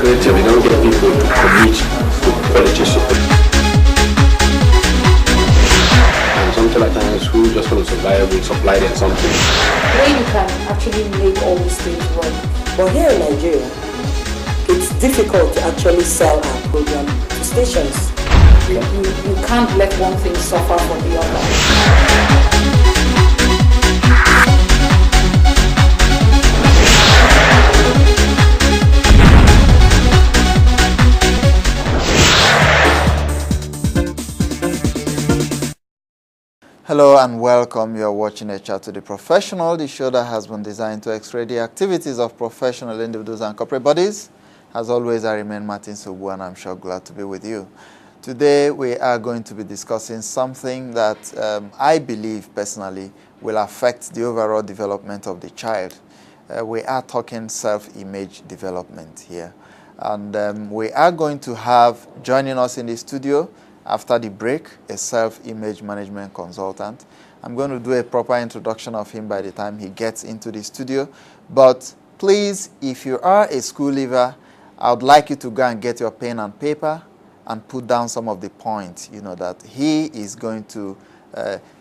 creative, you don't get people to commit to quality support. And something like times who just want to survive, we supply them something. Where you can actually make all these things work. But here in Nigeria, it's difficult to actually sell our program to stations. You can't let one thing suffer from the other. Hello and welcome. You are watching A Chat to the Professional, the show that has been designed to x-ray the activities of professional individuals and corporate bodies. As always, I remain Martin Sobu and I'm sure glad to be with you. Today we are going to be discussing something that I believe personally will affect the overall development of the child. We are talking self-image development here. And we are going to have joining us in the studio after the break, a self-image management consultant. I'm going to do a proper introduction of him by the time he gets into the studio. But please, if you are a school leaver, I would like you to go and get your pen and paper and put down some of the points, that he is going to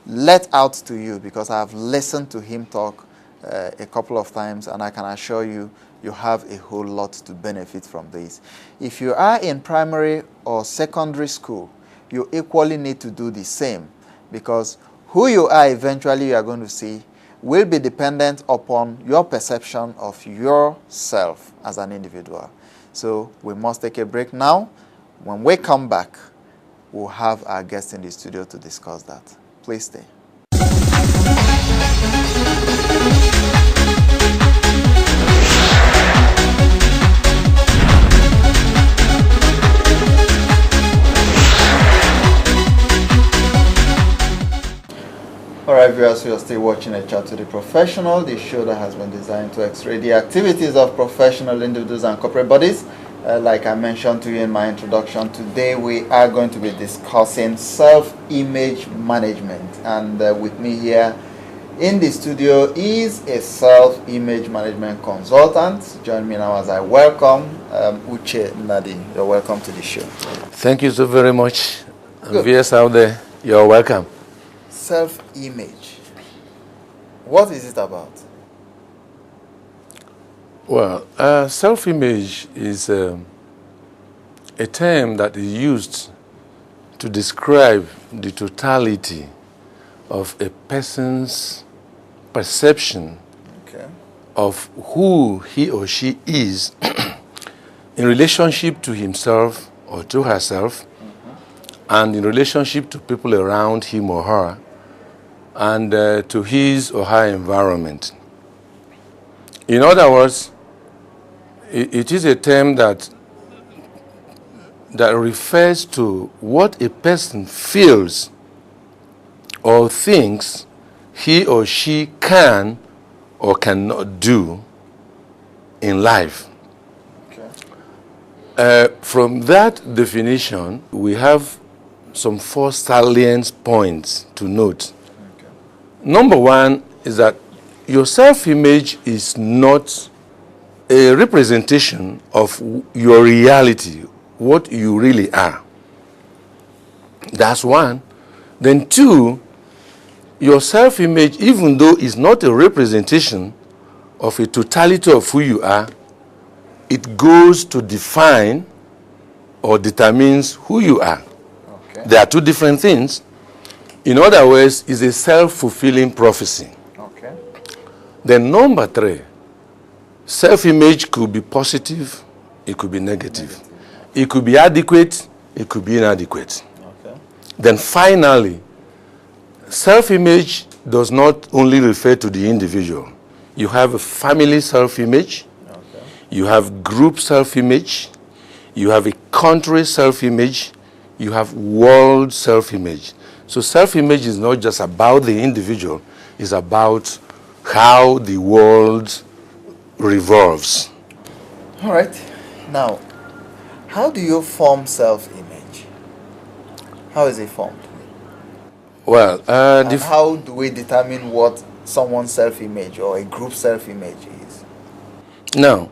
let out to you, because I have listened to him talk a couple of times, and I can assure you, you have a whole lot to benefit from this. If you are in primary or secondary school, you equally need to do the same, because who you are eventually you are going to see will be dependent upon your perception of yourself as an individual. So we must take a break now. When we come back, we'll have our guest in the studio to discuss that. Please stay. All right, viewers, you are still watching A Chat to the Professional, the show that has been designed to x-ray the activities of professional individuals and corporate bodies. Like I mentioned to you in my introduction, today we are going to be discussing self-image management. And with me here in the studio is a self-image management consultant. Join me now as I welcome Uche Nnadi. You're welcome to the show. Thank you so very much. Viewers out there, you're welcome. Self-image. What is it about? Well, self-image is a term that is used to describe the totality of a person's perception of who he or she is in relationship to himself or to herself, and in relationship to people around him or her, and to his or her environment. In other words, it is a term that refers to what a person feels or thinks he or she can or cannot do in life. From that definition, we have some 4 salient points to note. Number 1 is that your self-image is not a representation of your reality, what you really are. That's 1. Then 2, your self-image, even though it's not a representation of a totality of who you are, it goes to define or determines who you are. There are 2 different things. In other words, it's a self-fulfilling prophecy. Then number 3, self-image could be positive, it could be negative. It could be adequate, it could be inadequate. Then finally, self-image does not only refer to the individual. You have a family self-image, you have group self-image, you have a country self-image, you have world self-image. So self-image is not just about the individual, it's about how the world revolves. All right. Now, how do you form self-image? How is it formed? Well, and how do we determine what someone's self-image or a group self-image is? Now,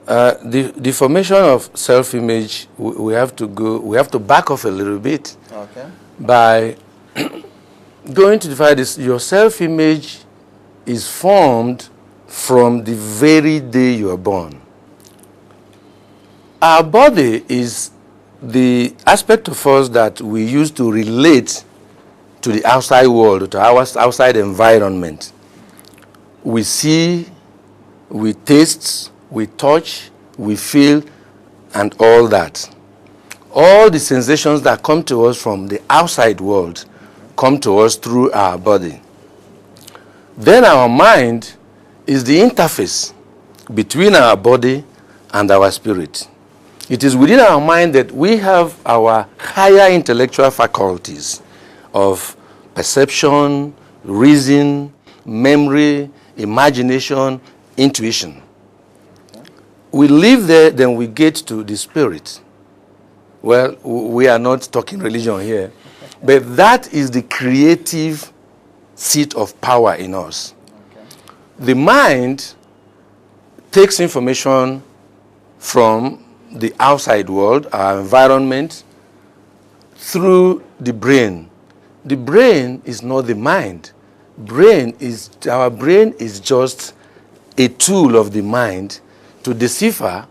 The formation of self-image, we have to back off a little bit. Okay. By going to define this. Your self-image is formed from the very day you are born. Our body is the aspect of us that we use to relate to the outside world, to our outside environment. We see, we taste, we touch, we feel, and all that. All the sensations that come to us from the outside world come to us through our body. Then our mind is the interface between our body and our spirit. It is within our mind that we have our higher intellectual faculties of perception, reason, memory, imagination, intuition. We live there, then we get to the spirit. Well, we are not talking religion here, but that is the creative seat of power in us. The mind takes information from the outside world, our environment, through the brain. The brain is not the mind. Our brain is just a tool of the mind to decipher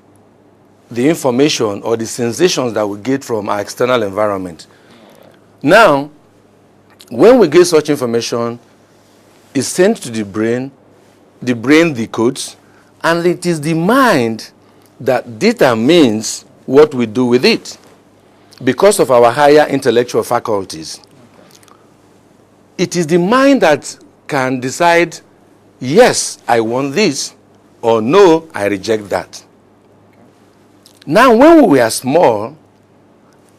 the information or the sensations that we get from our external environment. Now, when we get such information, it's sent to the brain decodes, and it is the mind that determines what we do with it because of our higher intellectual faculties. It is the mind that can decide, yes, I want this, or no, I reject that. Now, when we were small,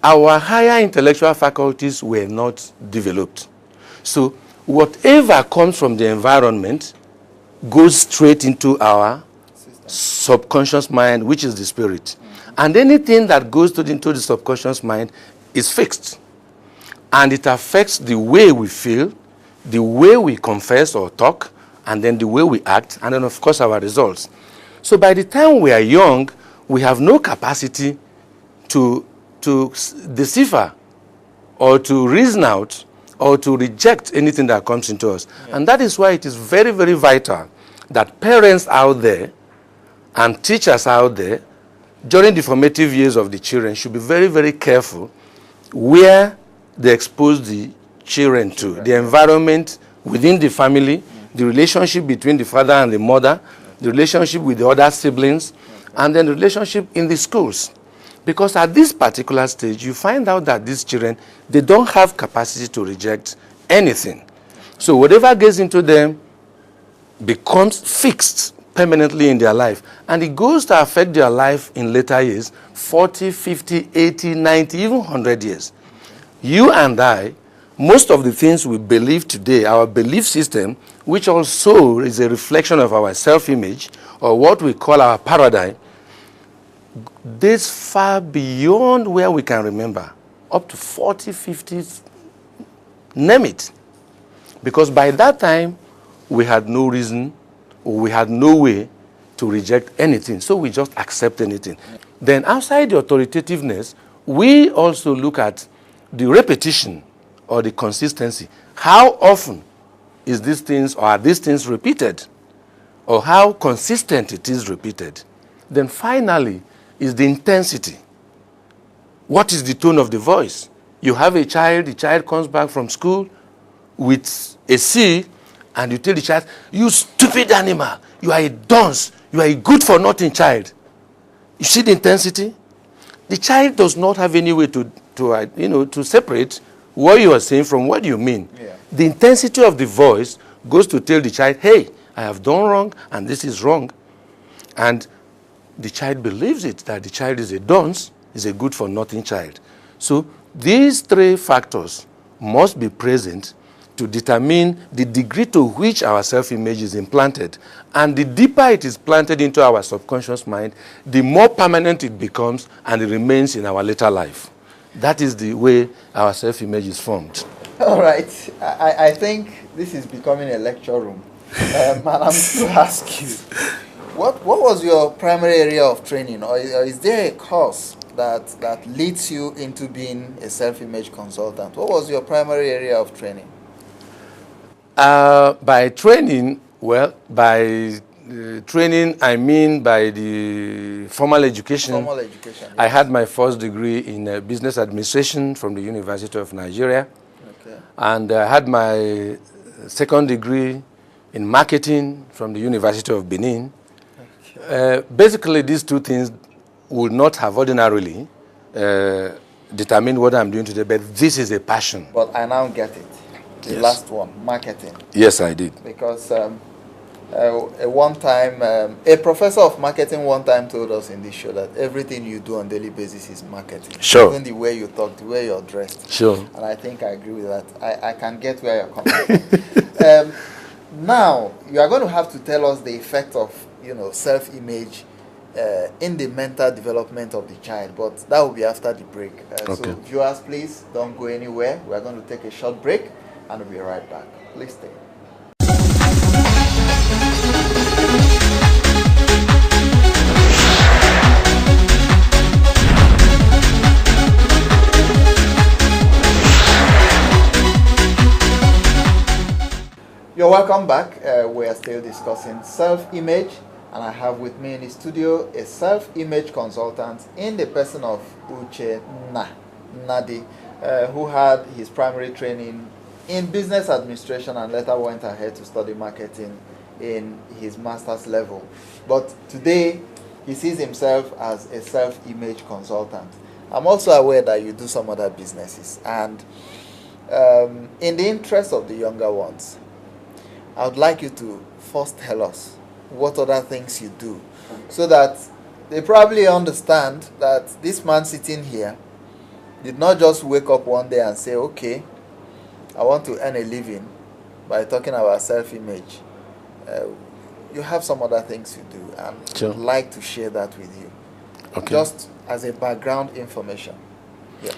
our higher intellectual faculties were not developed. So whatever comes from the environment goes straight into our subconscious mind, which is the spirit. And anything that goes into the subconscious mind is fixed. And it affects the way we feel, the way we confess or talk, and then the way we act, and then, of course, our results. So by the time we are young, we have no capacity to decipher or to reason out or to reject anything that comes into us. Yeah. And that is why it is very, very vital that parents out there and teachers out there during the formative years of the children should be very, very careful where they expose the children to, the environment within the family, the relationship between the father and the mother, the relationship with the other siblings, and then the relationship in the schools. Because at this particular stage, you find out that these children, they don't have capacity to reject anything. So whatever gets into them becomes fixed permanently in their life. And it goes to affect their life in later years, 40, 50, 80, 90, even 100 years. You and I, most of the things we believe today, our belief system, which also is a reflection of our self-image, or what we call our paradigm, dates far beyond where we can remember, up to 40, 50, name it. Because by that time, we had no reason, or we had no way to reject anything, so we just accept anything. Then outside the authoritativeness, we also look at the repetition or the consistency. How often is these things, or are these things repeated? Or how consistent it is repeated? Then finally is the intensity. What is the tone of the voice? You have a child, the child comes back from school with a C, and you tell the child, you stupid animal, you are a dunce, you are a good-for-nothing child. You see the intensity? The child does not have any way to separate what you are saying from what you mean. Yeah. The intensity of the voice goes to tell the child, hey, I have done wrong, and this is wrong. And the child believes it, that the child is a dunce, is a good-for-nothing child. So these three factors must be present to determine the degree to which our self-image is implanted. And the deeper it is planted into our subconscious mind, the more permanent it becomes, and it remains in our later life. That is the way our self-image is formed. All right. I think this is becoming a lecture room. And I'm to ask you, What was your primary area of training, or is there a course that leads you into being a self-image consultant? What was your primary area of training? By training, well, by training, I mean by the formal education. Formal education, yes. I had my first degree in business administration from the University of Nigeria. Okay. And I had my second degree in marketing from the University of Benin. Okay. Basically, these two things would not have ordinarily determined what I'm doing today, but this is a passion. But I now get it. The last one, marketing. Yes, I did. Because a professor of marketing one time told us in this show that everything you do on a daily basis is marketing. Sure. Even the way you talk, the way you're dressed. Sure. And I think I agree with that. I can get where you're coming from. Now, you are going to have to tell us the effect of, self-image in the mental development of the child, but that will be after the break. Okay. So viewers, please don't go anywhere. We are going to take a short break and we'll be right back. Please stay. You're welcome back. We are still discussing self-image, and I have with me in the studio a self-image consultant in the person of Uche Nnadi, who had his primary training in business administration and later went ahead to study marketing in his master's level. But today, he sees himself as a self-image consultant. I'm also aware that you do some other businesses, and in the interest of the younger ones, I would like you to first tell us what other things you do, so that they probably understand that this man sitting here did not just wake up one day and say, okay, I want to earn a living by talking about self-image. You have some other things you do, and sure. I'd like to share that with you. Okay. Just as a background information. Yeah.